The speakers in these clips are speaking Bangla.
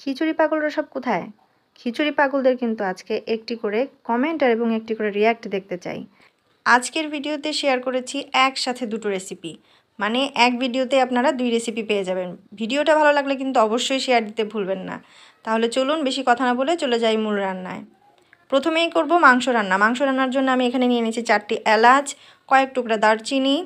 খিচুড়ি পাগলরা সব কোথায়? খিচুড়ি পাগলদের কিন্তু আজকে একটি করে কমেন্ট আর এবং একটি করে রিয়্যাক্ট দেখতে চাই। আজকের ভিডিওতে শেয়ার করেছি একসাথে দুটো রেসিপি, মানে এক ভিডিওতে আপনারা 2 রেসিপি পেয়ে যাবেন। ভিডিওটা ভালো লাগলে কিন্তু অবশ্যই শেয়ার দিতে ভুলবেন না। তাহলে চলুন বেশি কথা না বলে চলে যাই মূল রান্নায়। প্রথমেই করব মাংস রান্না। মাংস রান্নার জন্য আমি এখানে নিয়ে নিয়েছি 4টি এলাচ, কয়েক টুকরা দারচিনি,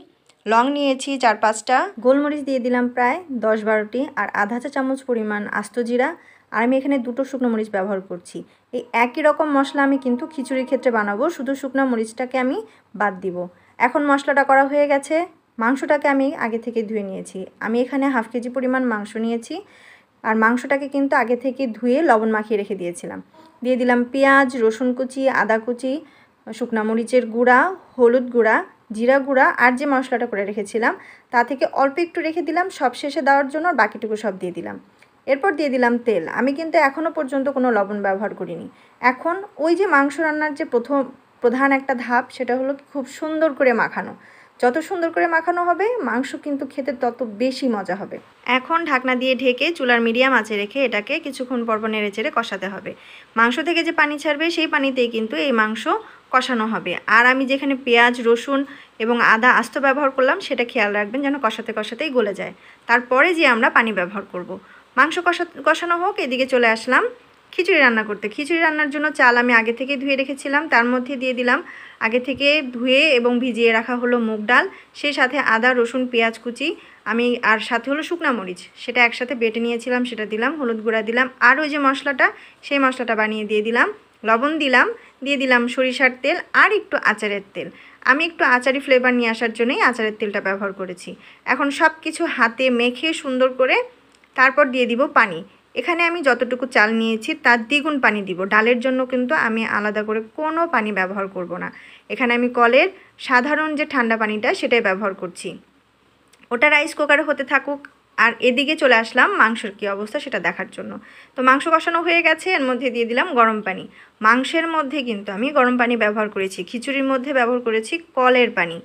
লং নিয়েছি 4-5টা, গোলমরিচ দিয়ে দিলাম প্রায় 10-12টি, আর আধা চা চামচ পরিমাণ আস্ত জিরা, আর আমি এখানে 2টো শুকনো মরিচ ব্যবহার করছি। এই একই রকম মশলা আমি কিন্তু খিচুড়ির ক্ষেত্রে বানাবো, শুধু শুকনো মরিচটাকে আমি বাদ দিব। এখন মশলাটা করা হয়ে গেছে। মাংসটাকে আমি আগে থেকে ধুয়ে নিয়েছি। আমি এখানে হাফ কেজি পরিমাণ মাংস নিয়েছি, আর মাংসটাকে কিন্তু আগে থেকে ধুয়ে লবণ মাখিয়ে রেখে দিয়েছিলাম। দিয়ে দিলাম পেঁয়াজ, রসুন কুচি, আদা কুচি, শুকনো মরিচের গুঁড়া, হলুদ গুঁড়া, জিরা গুঁড়া, আর যে মশলাটা করে রেখেছিলাম তা থেকে অল্প একটু রেখে দিলাম সব শেষে দেওয়ার জন্য, আর বাকিটুকু সব দিয়ে দিলাম। এরপর দিয়ে দিলাম তেল। আমি কিন্তু এখনও পর্যন্ত কোনো লবণ ব্যবহার করিনি। এখন ওই যে মাংস রান্নার যে প্রধান একটা ধাপ, সেটা হলো খুব সুন্দর করে মাখানো। যত সুন্দর করে মাখানো হবে মাংস কিন্তু খেতে তত বেশি মজা হবে। এখন ঢাকনা দিয়ে ঢেকে চুলার মিডিয়াম আঁচে রেখে এটাকে কিছুক্ষণ পরপর নেড়ে চেড়ে কষাতে হবে। মাংস থেকে যে পানি ছাড়বে সেই পানিতেই কিন্তু এই মাংস কষানো হবে। আর আমি যেখানে পেঁয়াজ, রসুন এবং আদা আস্ত ব্যবহার করলাম সেটা খেয়াল রাখবেন যেন কষাতে কষাতেই গলে যায়। তারপরে যে আমরা পানি ব্যবহার করব। মাংস কষানো হোক, এদিকে চলে আসলাম খিচুড়ি রান্না করতে। খিচুড়ি রান্নার জন্য চাল আমি আগে থেকে ধুয়ে রেখেছিলাম, তার মধ্যে দিয়ে দিলাম আগে থেকে ধুয়ে এবং ভিজিয়ে রাখা হলো মুগ ডাল, সেই সাথে আদা, রসুন, পেঁয়াজ কুচি, আমি আর সাথে হলো শুকনা মরিচ, সেটা একসাথে বেটে নিয়েছিলাম, সেটা দিলাম, হলুদ গুঁড়া দিলাম, আর ওই যে মশলাটা সেই মশলাটা বানিয়ে দিয়ে দিলাম, লবণ দিলাম, দিয়ে দিলাম সরিষার তেল আর একটু আচারের তেল। আমি একটু আচারি ফ্লেভার নিয়ে আসার জন্যই আচারের তেলটা ব্যবহার করেছি। এখন সব কিছু হাতে মেখে সুন্দর করে তারপর দিয়ে দিব পানি। এখানে আমি যতটুকু চাল নিয়েছি তার দ্বিগুণ পানি দিব। ডালের জন্য কিন্তু আমি আলাদা করে কোনো পানি ব্যবহার করব না। এখানে আমি কলের সাধারণ যে ঠান্ডা পানিটা সেটাই ব্যবহার করছি। ওটা রাইস কুকারে হতে থাকুক, আর এদিকে চলে আসলাম মাংসের কী অবস্থা সেটা দেখার জন্য। তো মাংস কষানো হয়ে গেছে, এর মধ্যে দিয়ে দিলাম গরম পানি। মাংসের মধ্যে কিন্তু আমি গরম পানি ব্যবহার করেছি, খিচুড়ির মধ্যে ব্যবহার করেছি কলের পানি।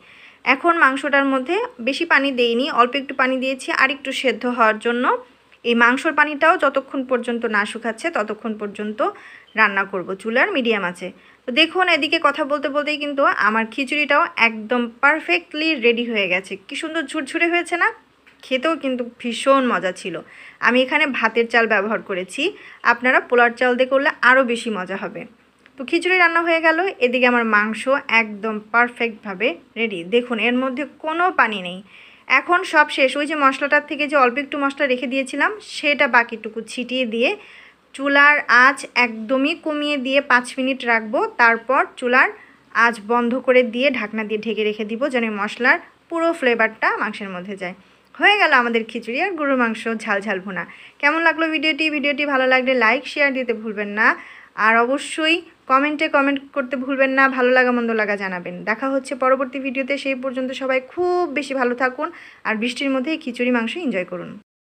এখন মাংসটার মধ্যে বেশি পানি দেইনি, অল্প একটু পানি দিয়েছি আর একটু সেদ্ধ হওয়ার জন্য। এই মাংসর পানিটাও যতক্ষণ পর্যন্ত না শুকাচ্ছে ততক্ষণ পর্যন্ত রান্না করব চুলার মিডিয়াম আছে। তো দেখুন এদিকে কথা বলতে বলতেই কিন্তু আমার খিচুড়িটাও একদম পারফেক্টলি রেডি হয়ে গেছে। কি সুন্দর ঝুরঝুরে হয়েছে না? খেতেও কিন্তু ভীষণ মজা ছিল। আমি এখানে ভাতের চাল ব্যবহার করেছি, আপনারা পোলার চাল দিয়ে করলে আরও বেশি মজা হবে। তো খিচুড়ি রান্না হয়ে গেল, এদিকে আমার মাংস একদম পারফেক্টভাবে রেডি। দেখুন এর মধ্যে কোনো পানি নেই। এখন সব শেষ, ওই যে মশলাটার থেকে যে অল্প একটু মশলা রেখে দিয়েছিলাম সেটা বাকিটুকু ছিটিয়ে দিয়ে চুলার আঁচ একদমই কমিয়ে দিয়ে 5 মিনিট রাখবো। তারপর চুলার আঁচ বন্ধ করে দিয়ে ঢাকনা দিয়ে ঢেকে রেখে দিব যেন মশলার পুরো ফ্লেভারটা মাংসের মধ্যে যায়। হয়ে গেল আমাদের খিচুড়ি আর গরুর মাংস ঝাল ঝাল ভুনা। কেমন লাগলো ভিডিওটি ভালো লাগলে লাইক শেয়ার দিতে ভুলবেন না, আর অবশ্যই কমেন্টে কমেন্ট করতে ভুলবেন না, ভালো লাগা মন্দ লাগা জানাবেন। দেখা হচ্ছে পরবর্তী ভিডিওতে, সেই পর্যন্ত সবাই খুব বেশি ভালো থাকুন আর বৃষ্টির মধ্যেই খিচুড়ি মাংস এনজয় করুন।